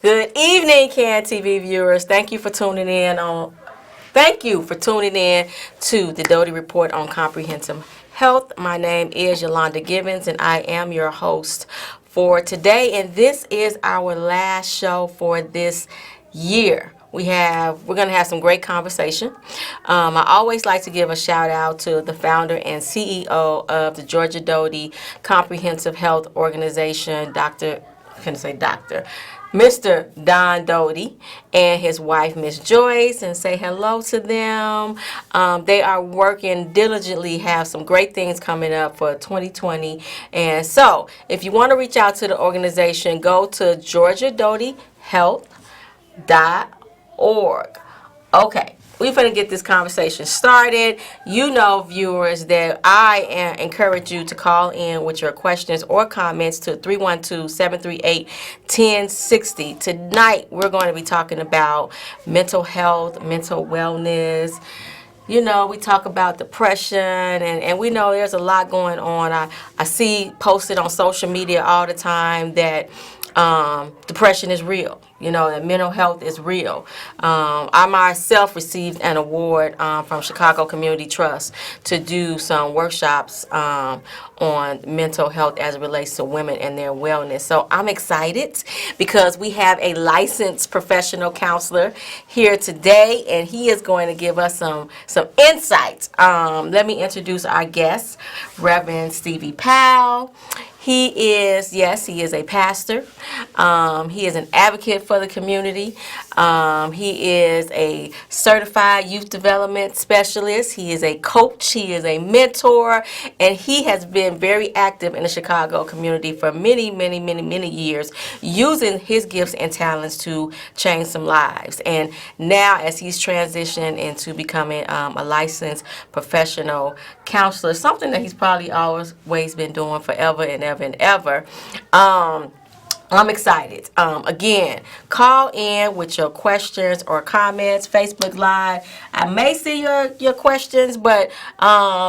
Good evening, CAN TV viewers. Thank you for tuning in to the Doty Report on Comprehensive Health. My name is Yolanda Givens, and I am your host for today. And this is our last show for this year. We're going to have some great conversation. I always like to give a shout out to the founder and CEO of the Georgia Doty Comprehensive Health Organization, Mr. Don Doty and his wife, Miss Joyce, and say hello to them. They are working diligently, have some great things coming up for 2020. And so, if you want to reach out to the organization, go to georgiadotyhealth.org. Okay, we're going to get this conversation started. You know, viewers, that I encourage you to call in with your questions or comments to 312-738-1060. Tonight, we're going to be talking about mental health, mental wellness. You know, we talk about depression, and we know there's a lot going on. I see posted on social media all the time that depression is real. You know, that mental health is real. I myself received an award from Chicago Community Trust to do some workshops on mental health as it relates to women and their wellness. So I'm excited because we have a licensed professional counselor here today, and he is going to give us some insights. Let me introduce our guest, Reverend Stevie Powell. He is a pastor. He is an advocate for the community. He is a certified youth development specialist. He is a coach. He is a mentor. And he has been very active in the Chicago community for many years, using his gifts and talents to change some lives. And now, as he's transitioned into becoming a licensed professional counselor, something that he's probably always been doing forever and ever. I'm excited. Again, call in with your questions or comments. Facebook Live. I may see your questions, but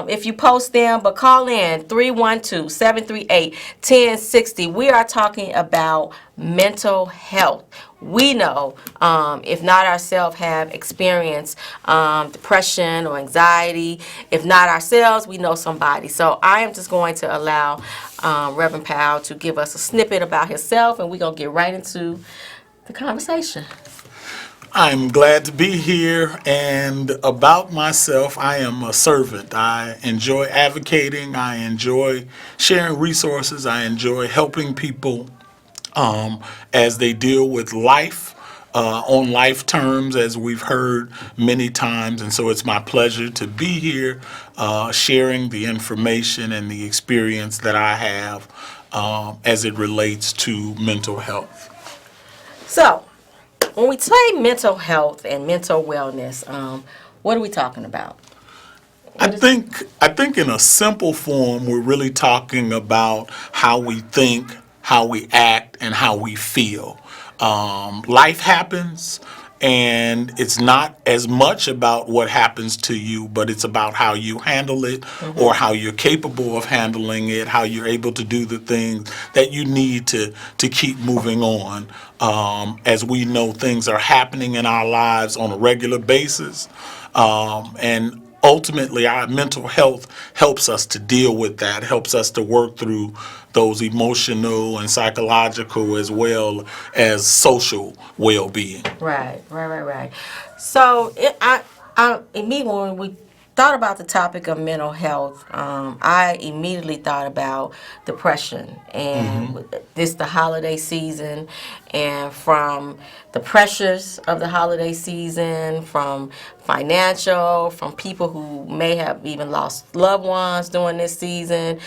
if you post them, but call in 312-738-1060. We are talking about mental health. We know, if not ourselves, have experienced depression or anxiety. If not ourselves, we know somebody. So I am just going to allow Reverend Powell to give us a snippet about himself, and we're going to get right into the conversation. I'm glad to be here, and about myself, I am a servant. I enjoy advocating. I enjoy sharing resources. I enjoy helping people as they deal with life on life terms, as we've heard many times. And so it's my pleasure to be here sharing the information and the experience that I have as it relates to mental health. So, when we say mental health and mental wellness, what are we talking about? I think in a simple form, we're really talking about how we think, how we act, and how we feel. Life happens, and it's not as much about what happens to you, but it's about how you handle it, or how you're capable of handling it, how you're able to do the things that you need to keep moving on. As we know, things are happening in our lives on a regular basis, and ultimately, our mental health helps us to deal with that, helps us to work through those emotional and psychological as well as social well-being. Right. So, immediately when we thought about the topic of mental health, I immediately thought about depression, and this the holiday season, and from the pressures of the holiday season, from financial, from people who may have even lost loved ones during this season.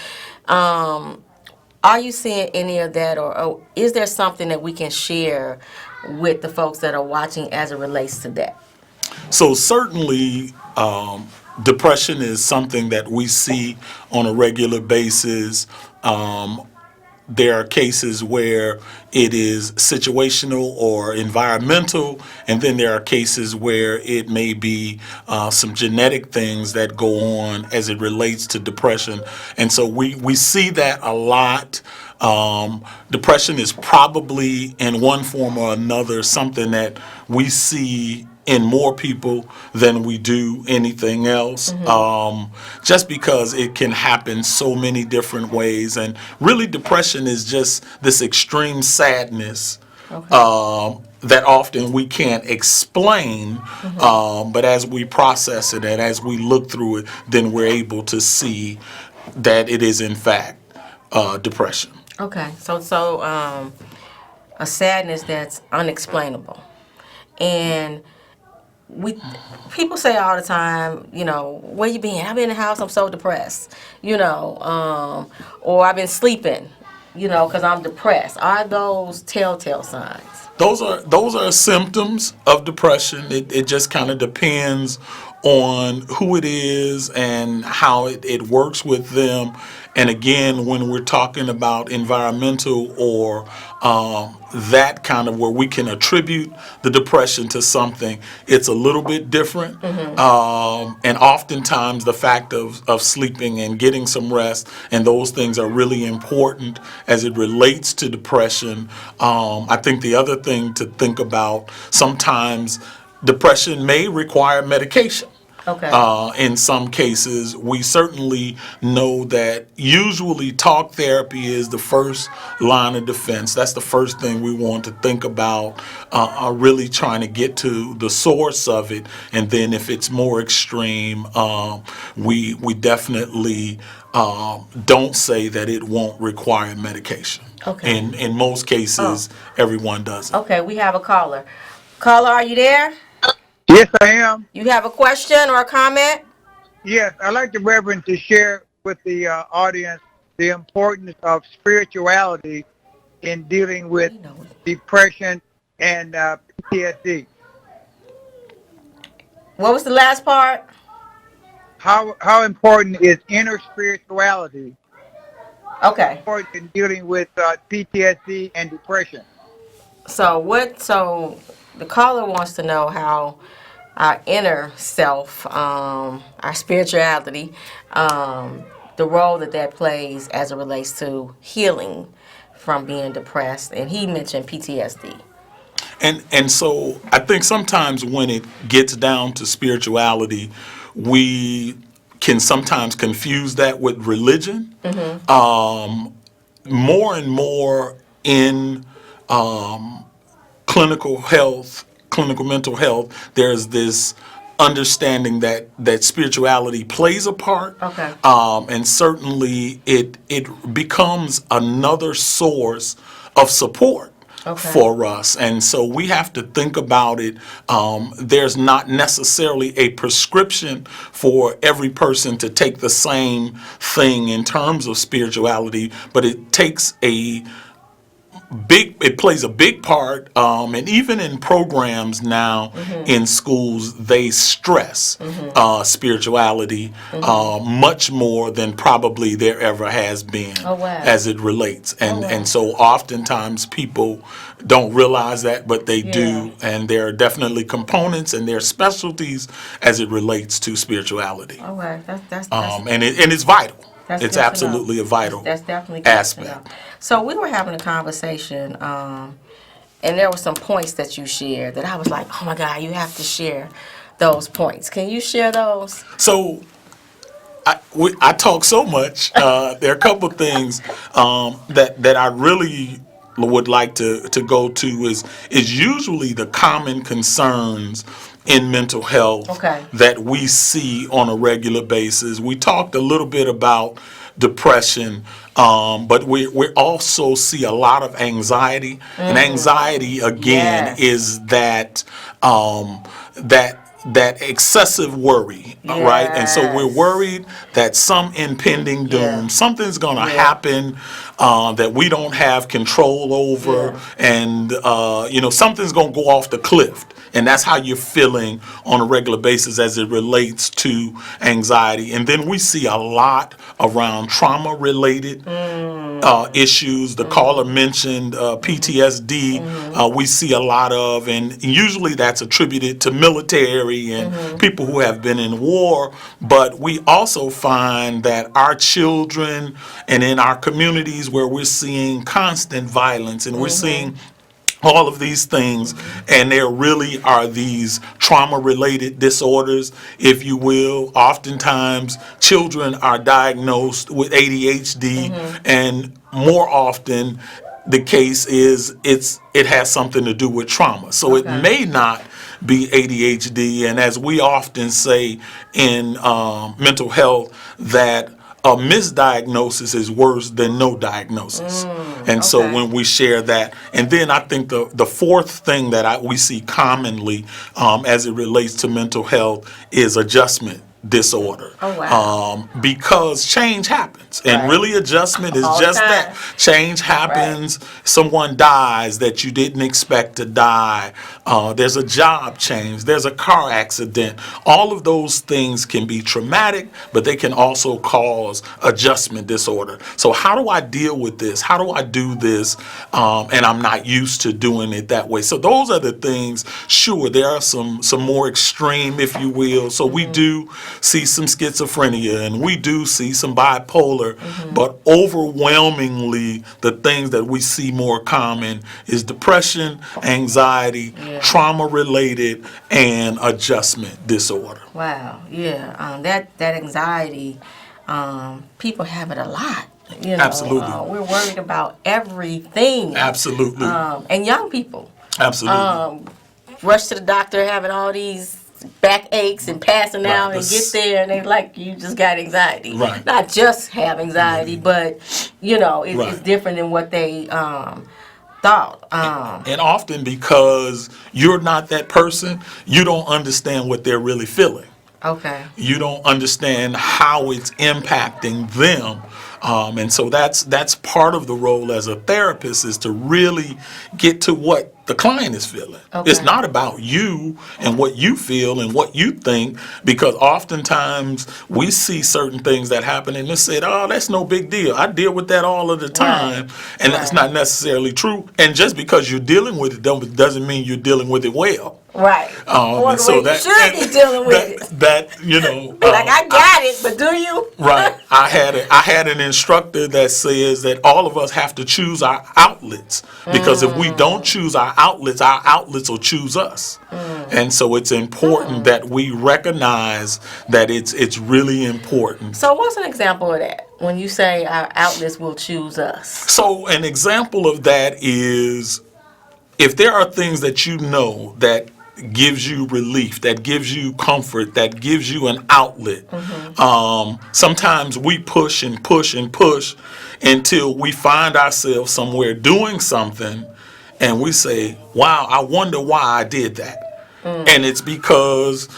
Are you seeing any of that, or is there something that we can share with the folks that are watching as it relates to that? So certainly, depression is something that we see on a regular basis. There are cases where it is situational or environmental, and then there are cases where it may be some genetic things that go on as it relates to depression. And so we see that a lot Depression is probably in one form or another something that we see in more people than we do anything else, just because it can happen so many different ways. And really, depression is just this extreme sadness that often we can't explain, but as we process it and as we look through it, then we're able to see that it is in fact depression. Okay, so a sadness that's unexplainable, and people say all the time, where you been? I've been in the house. I'm so depressed, or I've been sleeping, because I'm depressed. Are those telltale signs? Those are symptoms of depression. It just kind of depends on who it is and how it works with them. And again, when we're talking about environmental or that kind of where we can attribute the depression to something, it's a little bit different. And oftentimes the fact of sleeping and getting some rest and those things are really important as it relates to depression. I think the other thing to think about, sometimes depression may require medication. Okay. In some cases, we certainly know that usually talk therapy is the first line of defense. That's the first thing we want to think about, really trying to get to the source of it. And then if it's more extreme, we definitely don't say that it won't require medication. Okay. In most cases, everyone does it. Okay, we have a caller. Caller, are you there? Yes, I am. You have a question or a comment? Yes, I'd like the Reverend to share with the audience the importance of spirituality in dealing with depression and PTSD. What was the last part? How important is inner spirituality Okay. in dealing with PTSD and depression? So the caller wants to know how our inner self, our spirituality, the role that plays as it relates to healing from being depressed, and he mentioned PTSD. And so I think sometimes when it gets down to spirituality, we can sometimes confuse that with religion. More and more in clinical mental health, there's this understanding that spirituality plays a part. Okay. And certainly it becomes another source of support. Okay. For us. And so we have to think about it. There's not necessarily a prescription for every person to take the same thing in terms of spirituality, but it takes it plays a big part, and even in programs now in schools, they stress spirituality much more than probably there ever has been as it relates. And so oftentimes people don't realize that, but they do, and there are definitely components and there are specialties as it relates to spirituality. That's and it's vital. It's absolutely a vital that's definitely good aspect. to know. So we were having a conversation, and there were some points that you shared that I was like, oh my God, you have to share those points. Can you share those? So I talk so much. There are a couple of things that I really would like to go to is usually the common concerns in mental health that we see on a regular basis. We talked a little bit about depression, but we also see a lot of anxiety. And anxiety, again, is that that excessive worry, right? And so we're worried that some impending doom, something's going to happen that we don't have control over, and something's going to go off the cliff. And that's how you're feeling on a regular basis as it relates to anxiety. And then we see a lot around trauma-related issues. The caller mentioned PTSD. We see a lot of, and usually that's attributed to military and people who have been in war. But we also find that our children and in our communities, where we're seeing constant violence and we're seeing all of these things, and there really are these trauma-related disorders, if you will. Oftentimes, children are diagnosed with ADHD, and more often, the case is it has something to do with trauma. So it may not be ADHD, and as we often say in mental health, that a misdiagnosis is worse than no diagnosis. And so when we share that, and then I think the fourth thing that we see commonly as it relates to mental health is adjustment disorder. Because change happens, and really adjustment is All just time. that. Change happens. Someone dies that you didn't expect to die. There's a job change. There's a car accident. All of those things can be traumatic, but they can also cause adjustment disorder. So how do I deal with this? How do I do this? And I'm not used to doing it that way. So those are the things. Sure, there are some more extreme, if you will. So we do see some schizophrenia, and we do see some bipolar, but overwhelmingly the things that we see more common is depression, anxiety, trauma-related, and adjustment disorder. Wow, yeah, that anxiety, people have it a lot. You know, Absolutely. We're worried about everything. Absolutely. And young people. Absolutely. Rush to the doctor having all these back aches and passing out, and get there and they like, you just got anxiety. Right. Not just have anxiety, but it's different than what they thought. And often because you're not that person, you don't understand what they're really feeling. Okay. You don't understand how it's impacting them. And so that's part of the role as a therapist, is to really get to what the client is feeling. Okay. It's not about you and what you feel and what you think, because oftentimes we see certain things that happen and they said, oh, that's no big deal. I deal with that all of the time. And that's not necessarily true. And just because you're dealing with it doesn't mean you're dealing with it well. Right. And so you should be dealing with it. That you know, Like, I got it, but do you? right. I had an instructor that says that all of us have to choose our outlets, because if we don't choose our outlets will choose us. And so it's important that we recognize that it's really important. So what's an example of that when you say our outlets will choose us? So an example of that is, if there are things that you know that gives you relief, that gives you comfort, that gives you an outlet. Sometimes we push and push and push until we find ourselves somewhere doing something and we say, wow, I wonder why I did that. And it's because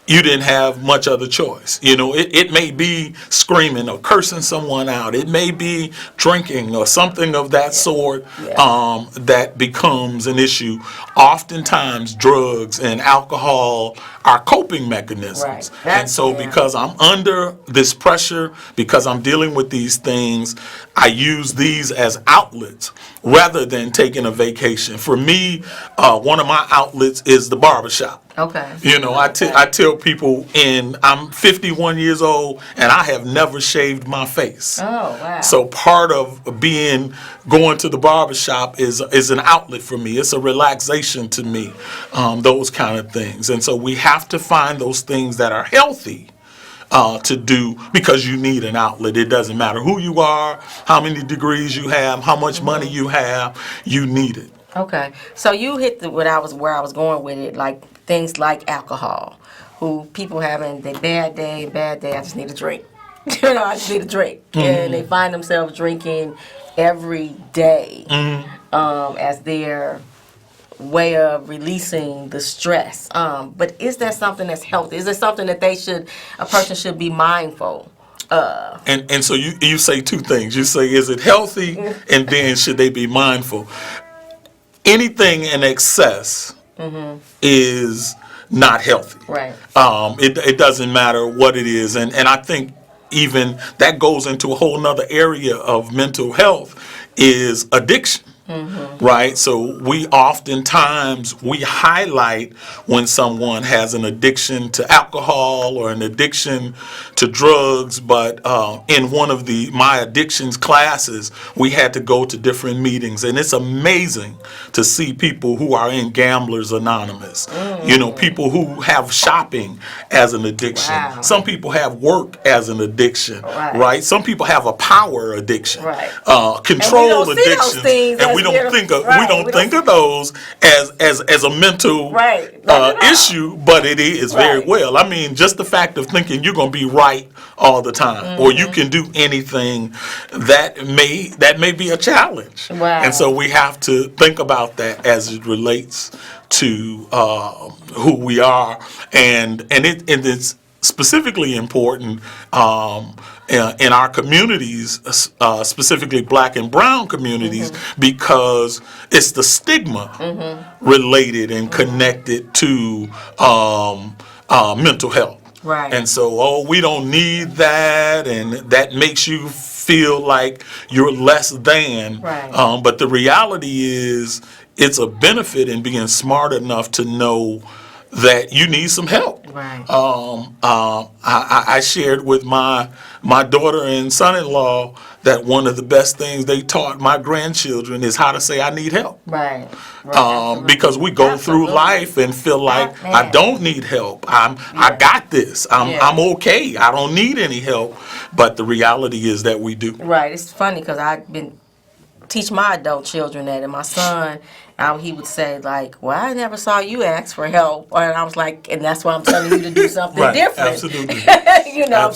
you didn't have much other choice. You know, it may be screaming or cursing someone out. It may be drinking or something of that sort that becomes an issue. Oftentimes, drugs and alcohol are coping mechanisms. And so because I'm under this pressure, because I'm dealing with these things, I use these as outlets rather than taking a vacation. For me, one of my outlets is the barbershop. Okay. You know, I tell people, I'm 51 years old and I have never shaved my face. Oh, wow. So part of going to the barbershop is an outlet for me. It's a relaxation to me, those kind of things. And so we have to find those things that are healthy to do, because you need an outlet. It doesn't matter who you are, how many degrees you have, how much money you have, you need it. Okay. So you hit where I was going with it, like things like alcohol, who people having their bad day, I just need a drink. You know, I just need a drink. And they find themselves drinking every day as their way of releasing the stress. But is that something that's healthy? Is there something that a person should be mindful of? And so you say two things. You say, is it healthy? And then should they be mindful? Anything in excess is not healthy. Right. It doesn't matter what it is. And I think even that goes into a whole nother area of mental health, is addiction. right? So we oftentimes we highlight when someone has an addiction to alcohol or an addiction to drugs, but in one of my addictions classes, we had to go to different meetings, and it's amazing to see people who are in Gamblers Anonymous, you know, people who have shopping as an addiction. Wow. Some people have work as an addiction, right? Some people have a power addiction, control addictions, and we don't think of those as a mental issue, but it is very well. I mean, just the fact of thinking you're going to be right all the time, or you can do anything, that may be a challenge. And so we have to think about that as it relates to who we are, and it's specifically important in our communities, specifically Black and Brown communities, because it's the stigma related and connected to mental health. And so, we don't need that, and that makes you feel like you're less than. But the reality is, it's a benefit in being smart enough to know that you need some help. I shared with my daughter and son-in-law that one of the best things they taught my grandchildren is how to say I need help. Because we go through life and feel like I don't need help. I got this. I'm okay. I don't need any help. But the reality is that we do. It's funny because I've been teach my adult children that, and my son, he would say like, "Well, I never saw you ask for help," and I was like, "And that's why I'm telling you to do something different." Absolutely. You know,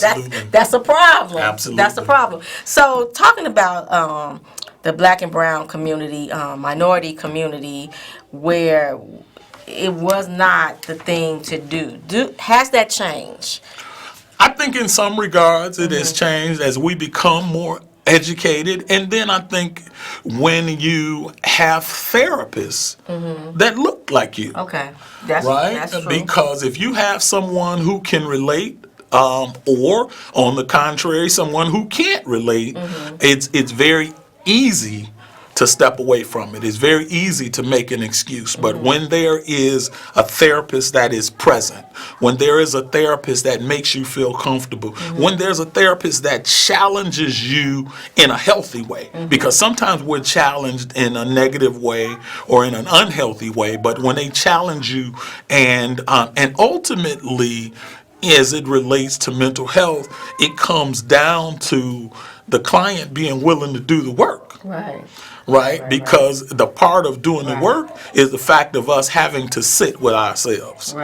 that's a problem. Absolutely. That's a problem. So, talking about the Black and Brown community, minority community, where it was not the thing to do. Has that changed? I think in some regards it has changed as we become more educated, and then I think when you have therapists that look like you, that's true. Because if you have someone who can relate, or on the contrary, someone who can't relate, it's very easy to step away from it. It's very easy to make an excuse. But when there is a therapist that is present, when there is a therapist that makes you feel comfortable, when there's a therapist that challenges you in a healthy way, because sometimes we're challenged in a negative way or in an unhealthy way, but when they challenge you and ultimately, as it relates to mental health, it comes down to the client being willing to do the work. Because the part of doing the work is the fact of us having to sit with ourselves.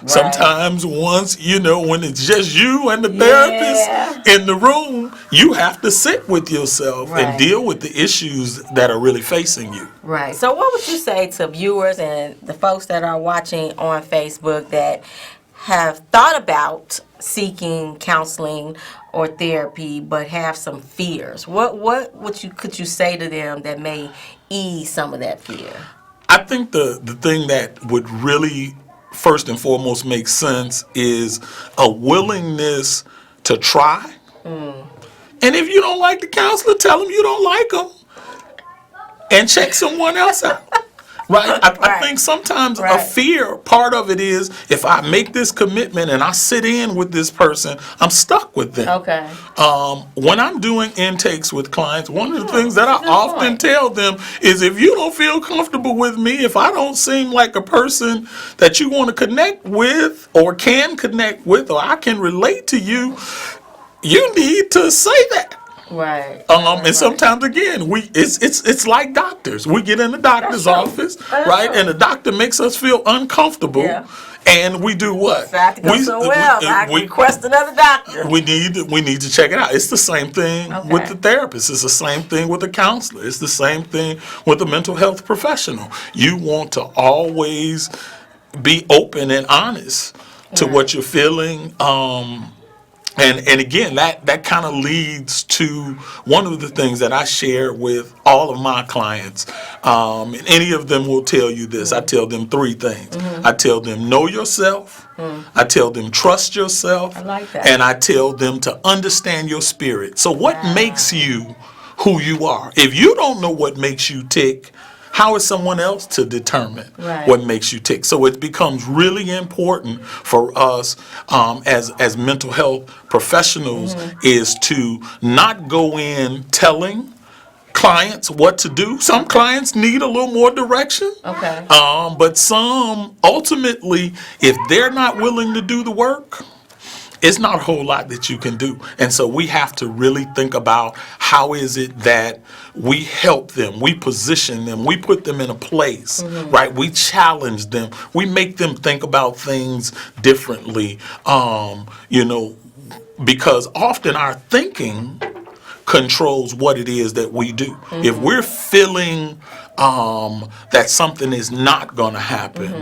Sometimes once, when it's just you and the therapist in the room, you have to sit with yourself and deal with the issues that are really facing you. So what would you say to viewers and the folks that are watching on Facebook that have thought about seeking counseling or therapy but have some fears? What could you say to them that may ease some of that fear? I think the thing that would really first and foremost make sense is a willingness to try. And if you don't like the counselor, tell them you don't like them and check someone else out. I think sometimes a fear, part of it is, if I make this commitment and I sit in with this person, I'm stuck with them. When I'm doing intakes with clients, one of the things that I often tell them is, if you don't feel comfortable with me, if I don't seem like a person that you want to connect with or can connect with, or I can relate to you, you need to say that. And sometimes again, it's like doctors. We get in the doctor's office, and the doctor makes us feel uncomfortable, and we do what? I request another doctor. We need to check it out. It's the same thing with the therapist. It's the same thing with the counselor. It's the same thing with the mental health professional. You want to always be open and honest to what you're feeling. And again, that kind of leads to one of the things that I share with all of my clients. And any of them will tell you this. I tell them three things. I tell them, know yourself. I tell them, trust yourself. I like that. And I tell them to understand your spirit. So what makes you who you are. If you don't know what makes you tick, how is someone else to determine what makes you tick? So it becomes really important for us as mental health professionals is to not go in telling clients what to do. Some clients need a little more direction. Okay. But some, ultimately, if they're not willing to do the work, it's not a whole lot that you can do. And so we have to really think about how is it that we help them, we position them, we put them in a place, right? We challenge them, we make them think about things differently, because often our thinking controls what it is that we do. If we're feeling that something is not going to happen,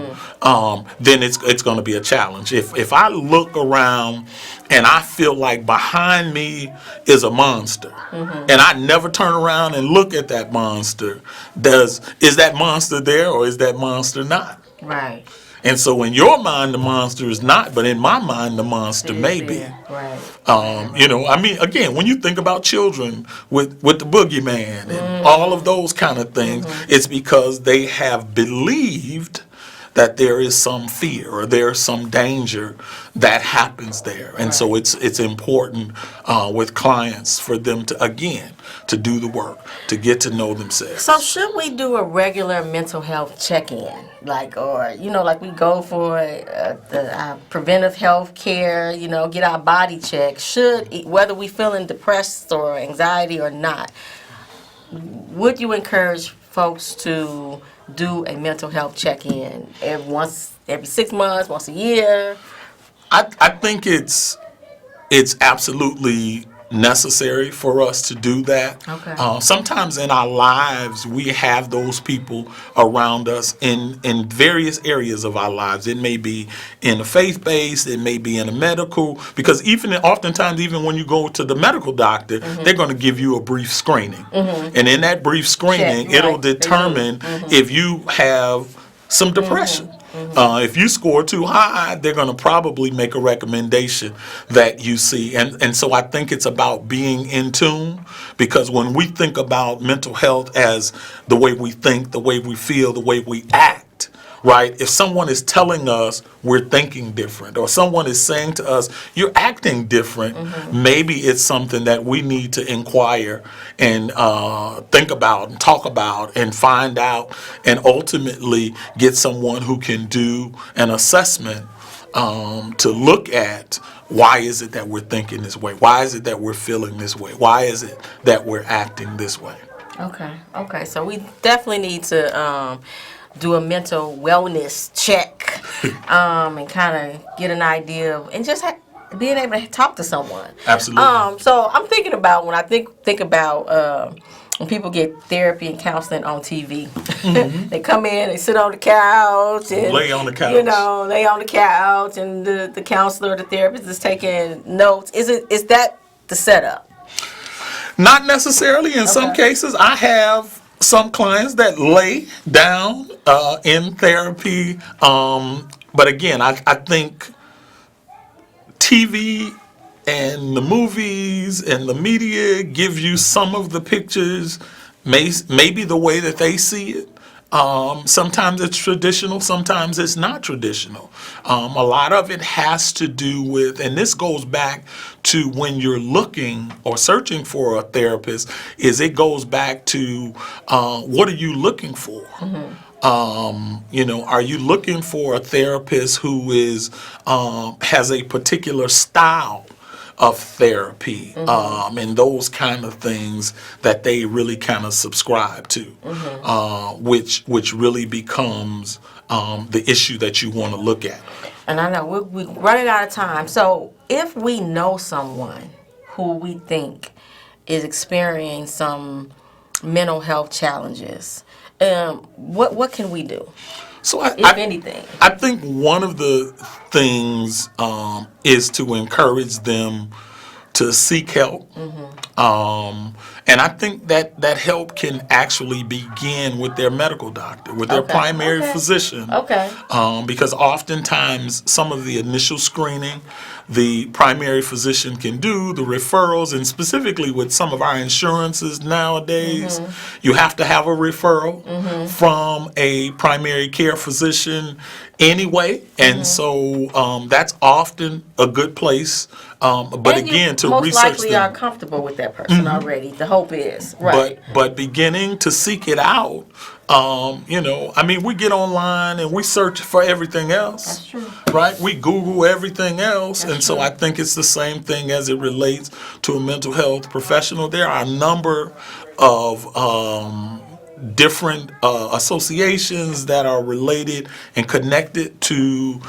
then it's going to be a challenge. If I look around and I feel like behind me is a monster, and I never turn around and look at that monster, is that monster there or is that monster not? Right. And so in your mind, the monster is not, but in my mind, the monster may be. Right. Again, when you think about children with the boogeyman and all of those kind of things, it's because they have believed that there is some fear or there's some danger that happens there. And so it's important with clients for them to do the work, to get to know themselves. So should we do a regular mental health check-in? Like we go for the preventive health care, get our body checked. Whether we feeling depressed or anxiety or not, would you encourage folks to do a mental health check-in every 6 months, once a year? I think it's absolutely necessary for us to do that. Okay. Sometimes in our lives, we have those people around us in various areas of our lives. It may be in a faith-based, it may be in a medical, because oftentimes even when you go to the medical doctor, they're going to give you a brief screening. And in that brief screening, it'll determine if you have some depression. If you score too high, they're going to probably make a recommendation that you see. And so I think it's about being in tune, because when we think about mental health as the way we think, the way we feel, the way we act, right? If someone is telling us we're thinking different, or someone is saying to us, you're acting different, maybe it's something that we need to inquire and think about and talk about and find out, and ultimately get someone who can do an assessment to look at why is it that we're thinking this way? Why is it that we're feeling this way? Why is it that we're acting this way? Okay. So we definitely need to do a mental wellness check and kind of get an idea of, and just being able to talk to someone. Absolutely. So I'm thinking about when I think about when people get therapy and counseling on TV. They come in, they sit on the couch and lay on the couch. Lay on the couch, and the counselor, the therapist is taking notes. Is that the setup? Not necessarily. In some cases, I have some clients that lay down in therapy. But again, I think TV and the movies and the media give you some of the pictures, maybe the way that they see it. Sometimes it's traditional, sometimes it's not traditional. A lot of it has to do with, and this goes back to when you're looking or searching for a therapist, it goes back to what are you looking for? Are you looking for a therapist who has a particular style of therapy, and those kind of things that they really kind of subscribe to, which really becomes the issue that you want to look at. And I know we're running out of time. So if we know someone who we think is experiencing some mental health challenges, what can we do? So if anything, I think one of the things is to encourage them to seek help. And I think that help can actually begin with their medical doctor, with their primary physician. Because oftentimes some of the initial screening the primary physician can do, the referrals, and specifically with some of our insurances nowadays, you have to have a referral from a primary care physician anyway. And so that's often a good place. But and again, to most research likely them. are comfortable with that person already. The hope is, right. But beginning to seek it out, I mean, we get online and we search for everything else. That's true. Right? We Google everything else. That's and so true. I think it's the same thing as it relates to a mental health professional. There are a number of different associations that are related and connected to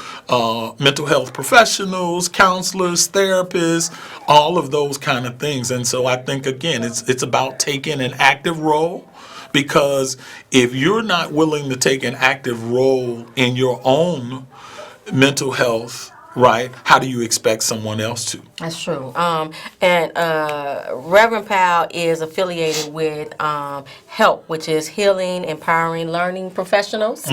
mental health professionals, counselors, therapists, all of those kind of things. And so I think, again, it's about taking an active role, because if you're not willing to take an active role in your own mental health, right, how do you expect someone else to? That's true. And Reverend Powell is affiliated with HELP, which is Healing, Empowering, Learning Professionals.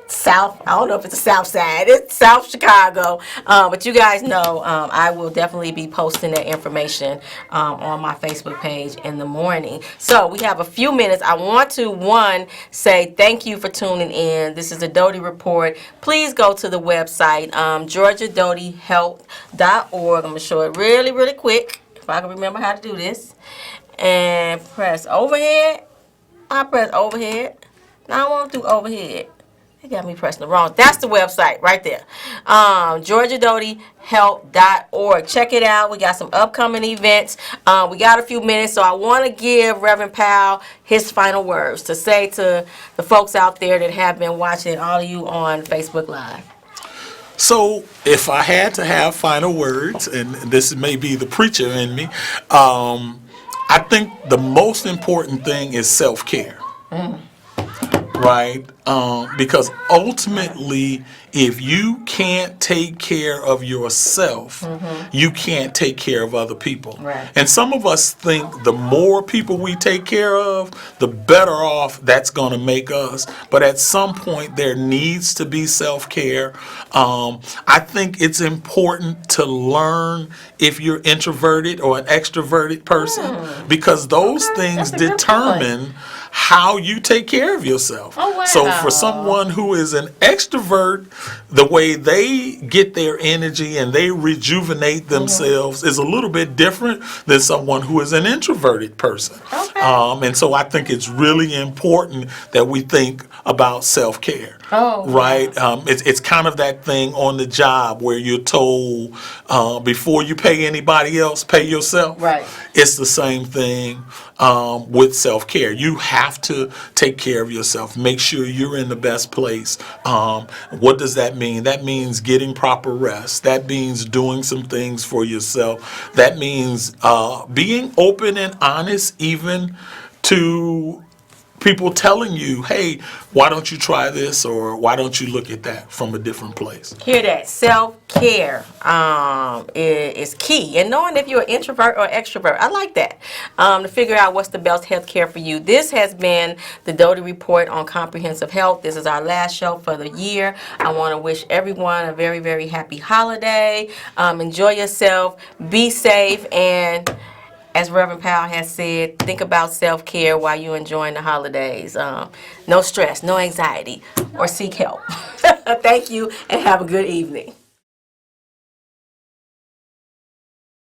South, I don't know if it's the South Side, it's South Chicago, but you guys know I will definitely be posting that information on my Facebook page in the morning. So we have a few minutes. I want to, say thank you for tuning in. This is the Doty Report. Please go to the website, GeorgiaDotyHealth.org. I'm going to show it really, really quick, if I can remember how to do this. And press overhead. I press overhead. Now I want to do overhead. They got me pressing the wrong. That's the website right there. GeorgiaDotyHealth.org. Check it out. We got some upcoming events. We got a few minutes, so I want to give Reverend Powell his final words to say to the folks out there that have been watching, all of you on Facebook Live. So if I had to have final words, and this may be the preacher in me, I think the most important thing is self-care. Right? Because ultimately, if you can't take care of yourself, you can't take care of other people. Right. And some of us think the more people we take care of, the better off that's going to make us. But at some point, there needs to be self-care. I think it's important to learn if you're introverted or an extroverted person, because those things That's a good determine how you take care of yourself. Oh, wow. So for someone who is an extrovert, the way they get their energy and they rejuvenate themselves is a little bit different than someone who is an introverted person. Okay. And so I think it's really important that we think about self-care. Oh, right? It's kind of that thing on the job where you're told before you pay anybody else, pay yourself. Right. It's the same thing with self-care. You have to take care of yourself. Make sure you're in the best place. What does that mean? That means getting proper rest. That means doing some things for yourself. That means being open and honest even to people telling you, hey, why don't you try this, or why don't you look at that from a different place? Hear that. Self-care is key. And knowing if you're an introvert or extrovert, I like that. To figure out what's the best health care for you. This has been the Doty Report on Comprehensive Health. This is our last show for the year. I want to wish everyone a very, very happy holiday. Enjoy yourself. Be safe. And as Reverend Powell has said, think about self-care while you're enjoying the holidays. No stress, no anxiety, or seek help. Thank you, and have a good evening.